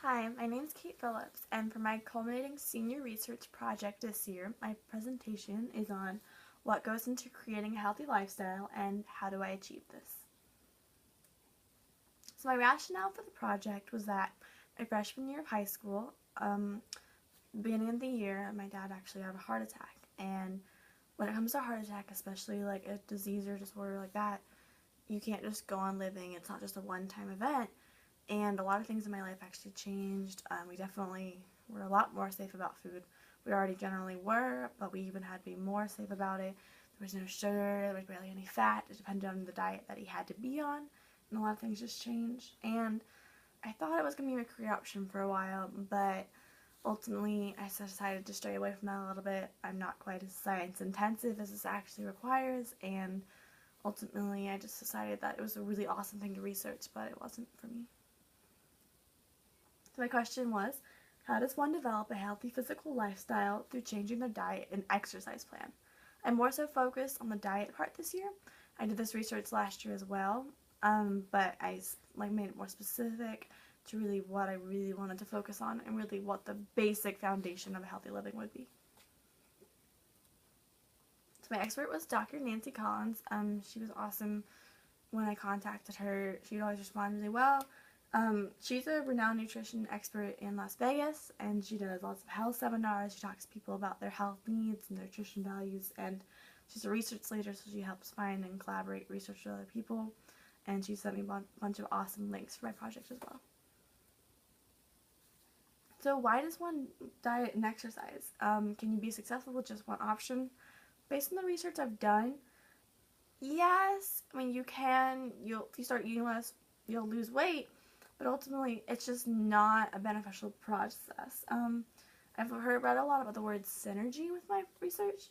Hi, my name is Kate Phillips, and for my Culminating Senior Research Project this year, my presentation is on what goes into creating a healthy lifestyle and how do I achieve this. So my rationale for the project was that my freshman year of high school, beginning of the year, my dad actually had a heart attack, and when it comes to a heart attack, especially like a disease or disorder like that, you can't just go on living. It's not just a one-time event. And a lot of things in my life actually changed. We definitely were a lot more safe about food. We already generally were, but we even had to be more safe about it. There was no sugar, there was barely any fat. It depended on the diet that he had to be on, and a lot of things just changed. And I thought it was going to be a career option for a while, but ultimately I decided to stray away from that a little bit. I'm not quite as science intensive as this actually requires, and ultimately I just decided that it was a really awesome thing to research, but it wasn't for me. So my question was, how does one develop a healthy physical lifestyle through changing their diet and exercise plan? I'm more so focused on the diet part this year. I did this research last year as well, but I made it more specific to really what I really wanted to focus on and really what the basic foundation of a healthy living would be. So my expert was Dr. Nancy Collins. She was awesome. When I contacted her, she would always respond really well. She's a renowned nutrition expert in Las Vegas, and she does lots of health seminars. She talks to people about their health needs and their nutrition values, and she's a research leader, so she helps find and collaborate research with other people, and she sent me a bunch of awesome links for my project as well. So why does one diet and exercise? Can you be successful with just one option? Based on the research I've done, yes. I mean, you can. If you start eating less, you'll lose weight, but ultimately it's just not a beneficial process. I've read a lot about the word synergy with my research,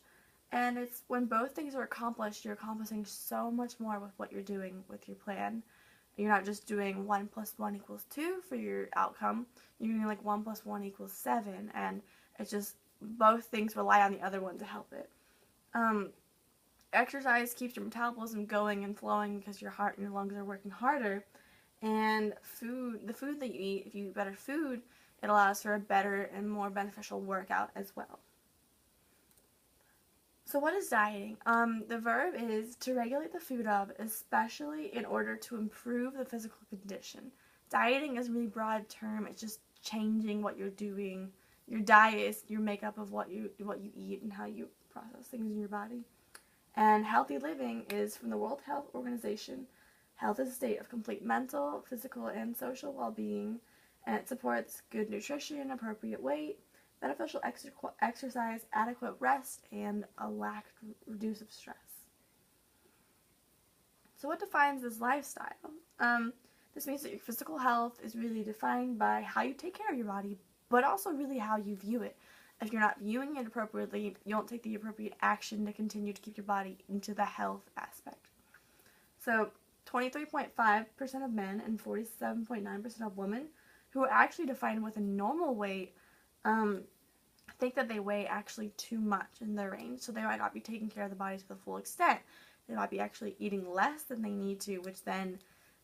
and it's when both things are accomplished, you're accomplishing so much more with what you're doing with your plan. You're not just doing 1 + 1 = 2 for your outcome. You're doing like 1 + 1 = 7, and it's just both things rely on the other one to help it. Exercise keeps your metabolism going and flowing because your heart and your lungs are working harder. And the food that you eat, if you eat better food, it allows for a better and more beneficial workout as well. So what is dieting? The verb is to regulate the food of, especially in order to improve the physical condition. Dieting is a really broad term. It's just changing what you're doing. Your diet is your makeup of what you eat and how you process things in your body. And healthy living is from the World Health Organization. Health is a state of complete mental, physical, and social well-being, and it supports good nutrition, appropriate weight, beneficial exercise, adequate rest, and a lack of reduce of stress. So what defines this lifestyle? This means that your physical health is really defined by how you take care of your body, but also really how you view it. If you're not viewing it appropriately, you won't take the appropriate action to continue to keep your body into the health aspect. So 23.5% of men and 47.9% of women who are actually defined with a normal weight think that they weigh actually too much in their range, so they might not be taking care of the body to the full extent. They might be actually eating less than they need to, which then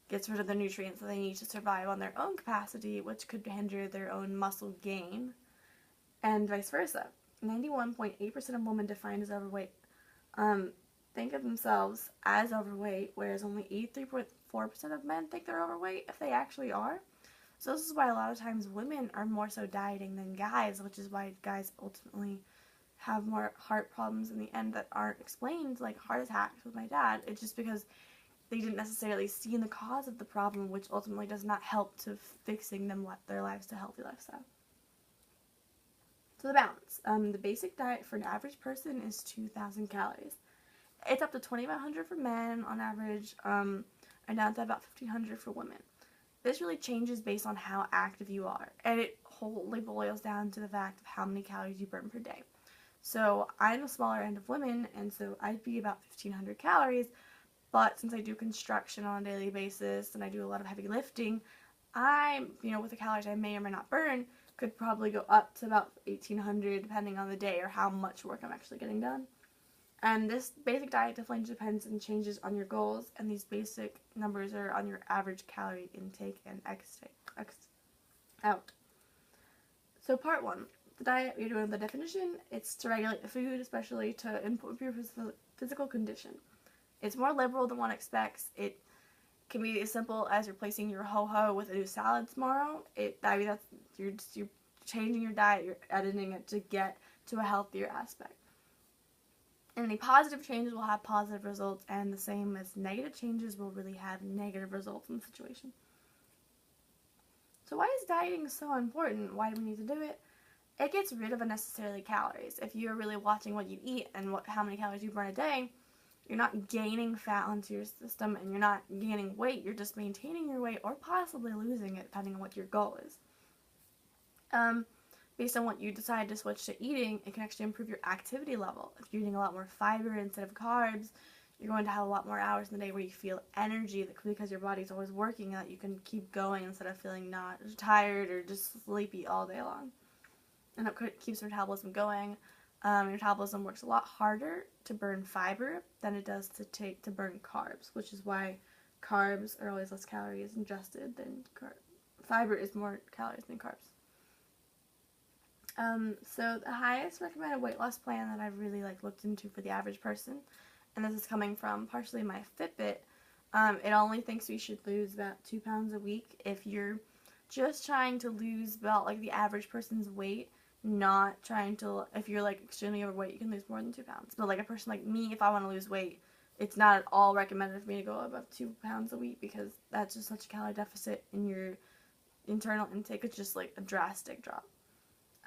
gets rid of the nutrients that they need to survive on their own capacity, which could hinder their own muscle gain, and vice versa. 91.8% of women defined as overweight think of themselves as overweight, whereas only 83.4% of men think they're overweight if they actually are. So this is why a lot of times women are more so dieting than guys, which is why guys ultimately have more heart problems in the end that aren't explained, like heart attacks with my dad. It's just because they didn't necessarily see the cause of the problem, which ultimately does not help to fixing their lives to a healthy lifestyle. So the balance. The basic diet for an average person is 2,000 calories. It's up to 2,500 for men on average, and down to about 1,500 for women. This really changes based on how active you are, and it wholly boils down to the fact of how many calories you burn per day. So I'm a smaller end of women, and so I'd be about 1,500 calories, but since I do construction on a daily basis and I do a lot of heavy lifting, with the calories I may or may not burn, could probably go up to about 1,800 depending on the day or how much work I'm actually getting done. And this basic diet definitely depends and changes on your goals, and these basic numbers are on your average calorie intake and out. So part 1, the diet, you're doing the definition. It's to regulate the food, especially to improve your physical condition. It's more liberal than one expects. It can be as simple as replacing your ho-ho with a new salad tomorrow. You're changing your diet, you're editing it to get to a healthier aspect. And any positive changes will have positive results, and the same as negative changes will really have negative results in the situation. So why is dieting so important? Why do we need to do it? It gets rid of unnecessarily calories. If you're really watching what you eat and how many calories you burn a day, you're not gaining fat onto your system and you're not gaining weight. You're just maintaining your weight or possibly losing it, depending on what your goal is. Based on what you decide to switch to eating, it can actually improve your activity level. If you're eating a lot more fiber instead of carbs, you're going to have a lot more hours in the day where you feel energy because your body's always working, that you can keep going instead of feeling not tired or just sleepy all day long. And it keeps your metabolism going. Your metabolism works a lot harder to burn fiber than it does to burn carbs, which is why carbs are always less calories ingested than fiber is more calories than carbs. So the highest recommended weight loss plan that I've really looked into for the average person, and this is coming from partially my Fitbit, it only thinks we should lose about 2 pounds a week if you're just trying to lose about the average person's weight, not trying to, if you're extremely overweight, you can lose more than 2 pounds. But a person like me, if I want to lose weight, it's not at all recommended for me to go above 2 pounds a week, because that's just such a calorie deficit in your internal intake. It's just a drastic drop.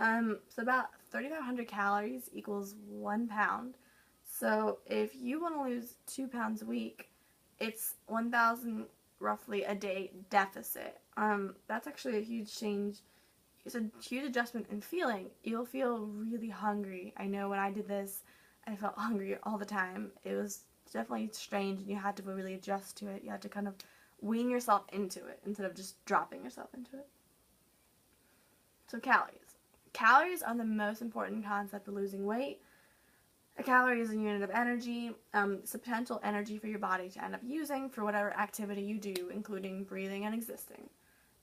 So about 3,500 calories equals 1 pound. So if you want to lose 2 pounds a week, it's 1,000 roughly a day deficit. That's actually a huge change. It's a huge adjustment in feeling. You'll feel really hungry. I know when I did this, I felt hungry all the time. It was definitely strange, and you had to really adjust to it. You had to kind of wean yourself into it instead of just dropping yourself into it. So calories. Calories are the most important concept of losing weight. A calorie is a unit of energy. It's a potential energy for your body to end up using for whatever activity you do, including breathing and existing.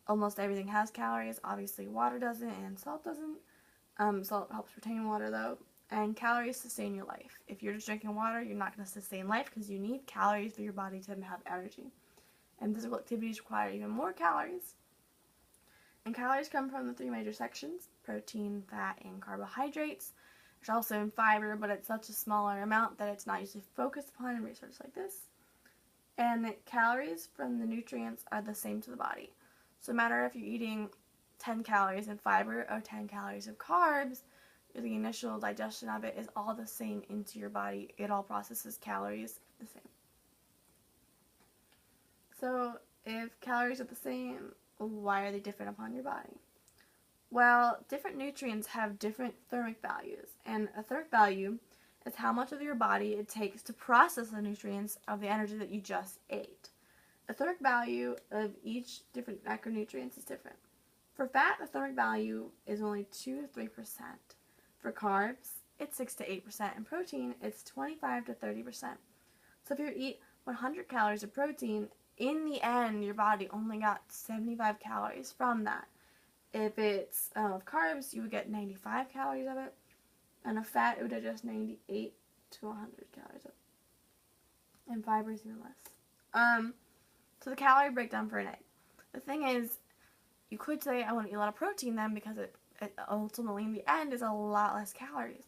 Almost everything has calories. Obviously, water doesn't and salt doesn't. Salt helps retain water, though. And calories sustain your life. If you're just drinking water, you're not going to sustain life because you need calories for your body to have energy. And physical activities require even more calories. And calories come from the 3 major sections: protein, fat, and carbohydrates. There's also fiber, but it's such a smaller amount that it's not usually focused upon in research like this. And the calories from the nutrients are the same to the body. So no matter if you're eating 10 calories of fiber or 10 calories of carbs, the initial digestion of it is all the same into your body. It all processes calories the same. So if calories are the same, why are they different upon your body? Well, different nutrients have different thermic values, and a thermic value is how much of your body it takes to process the nutrients of the energy that you just ate. The thermic value of each different macronutrients is different. For fat, the thermic value is only 2 to 3%. For carbs, it's 6 to 8%, and protein, it's 25 to 30%. So if you eat 100 calories of protein, in the end, your body only got 75 calories from that. If it's carbs, you would get 95 calories of it, and a fat, it would digest 98 to 100 calories of it. And fiber is even less. So the calorie breakdown for an egg. The thing is, you could say, I want to eat a lot of protein then, because it ultimately, in the end, is a lot less calories.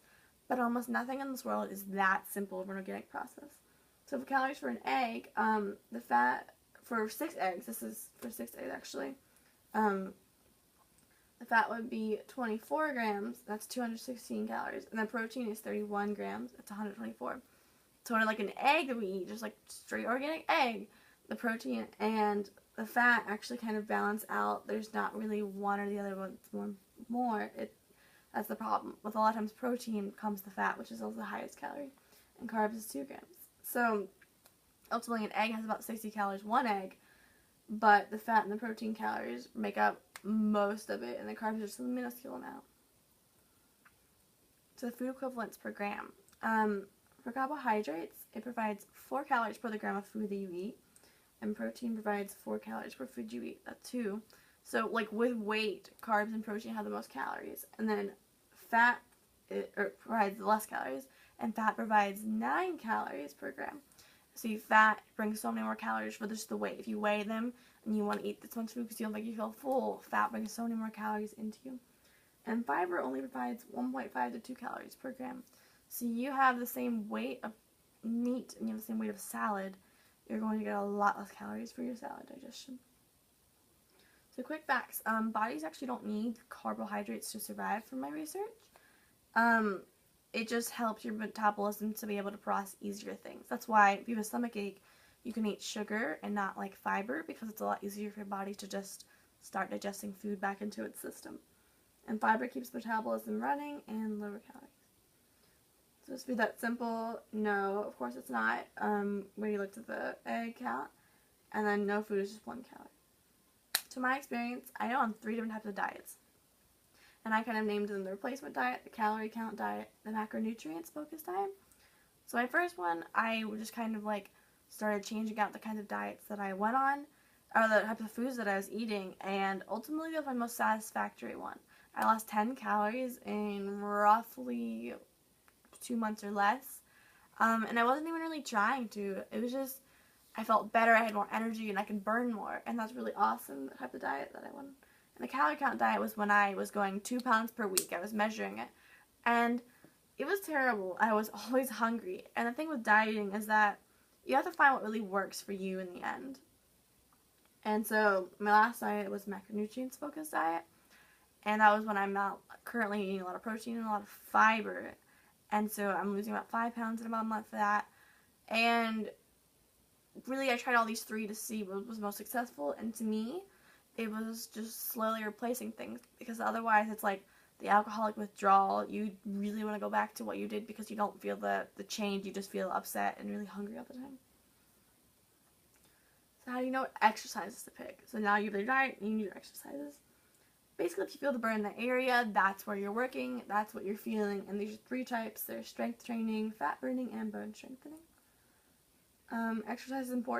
But almost nothing in this world is that simple of an organic process. So for calories for an egg, the fat, for 6 eggs, this is for 6 eggs actually, the fat would be 24 grams, that's 216 calories, and the protein is 31 grams, that's 124. So when an egg that we eat, just straight organic egg, the protein and the fat actually kind of balance out. There's not really one or the other one's more. That's the problem. With a lot of times protein comes the fat, which is also the highest calorie, and carbs is 2 grams. So ultimately an egg has about 60 calories, one egg, but the fat and the protein calories make up most of it, and the carbs are just a minuscule amount. So the food equivalents per gram. For carbohydrates, it provides 4 calories per the gram of food that you eat, and protein provides 4 calories per food you eat. That's 2. So, like, with weight, carbs and protein have the most calories, and then fat provides less calories, and fat provides 9 calories per gram. So, fat brings so many more calories for just the weight. If you weigh them and you want to eat this much food because you don't think you feel full, fat brings so many more calories into you. And fiber only provides 1.5 to 2 calories per gram. So, you have the same weight of meat and you have the same weight of salad, you're going to get a lot less calories for your salad digestion. So quick facts, bodies actually don't need carbohydrates to survive from my research. It just helps your metabolism to be able to process easier things. That's why if you have a stomach ache, you can eat sugar and not like fiber because it's a lot easier for your body to just start digesting food back into its system. And fiber keeps metabolism running and lower calories. So is food that simple? No, of course it's not. When you looked at the egg count, and then no food is just 1 calorie. To my experience, I know on 3 different types of diets. And I kind of named them the replacement diet, the calorie count diet, the macronutrients focused diet. So my first one, I just kind of like started changing out the kinds of diets that I went on, or the types of foods that I was eating, and ultimately that was my most satisfactory one. I lost 10 calories in roughly 2 months or less, and I wasn't even really trying to. It was just, I felt better, I had more energy, and I could burn more, and that's really awesome, the type of diet that I went on. And the calorie count diet was when I was going 2 pounds per week. I was measuring it, and it was terrible. I was always hungry, and the thing with dieting is that you have to find what really works for you in the end. And so my last diet was macronutrients focused diet, and that was when I'm not currently eating a lot of protein and a lot of fiber, and so I'm losing about 5 pounds in about a month for that. And really, I tried all these 3 to see what was most successful, and to me, it was just slowly replacing things, because otherwise it's like the alcoholic withdrawal. You really want to go back to what you did because you don't feel the change, you just feel upset and really hungry all the time. So how do you know what exercises to pick? So now you have your diet, you need your exercises. Basically, if you feel the burn in the area, that's where you're working, that's what you're feeling, and these are 3 types. There's strength training, fat burning, and bone strengthening. Exercise is important.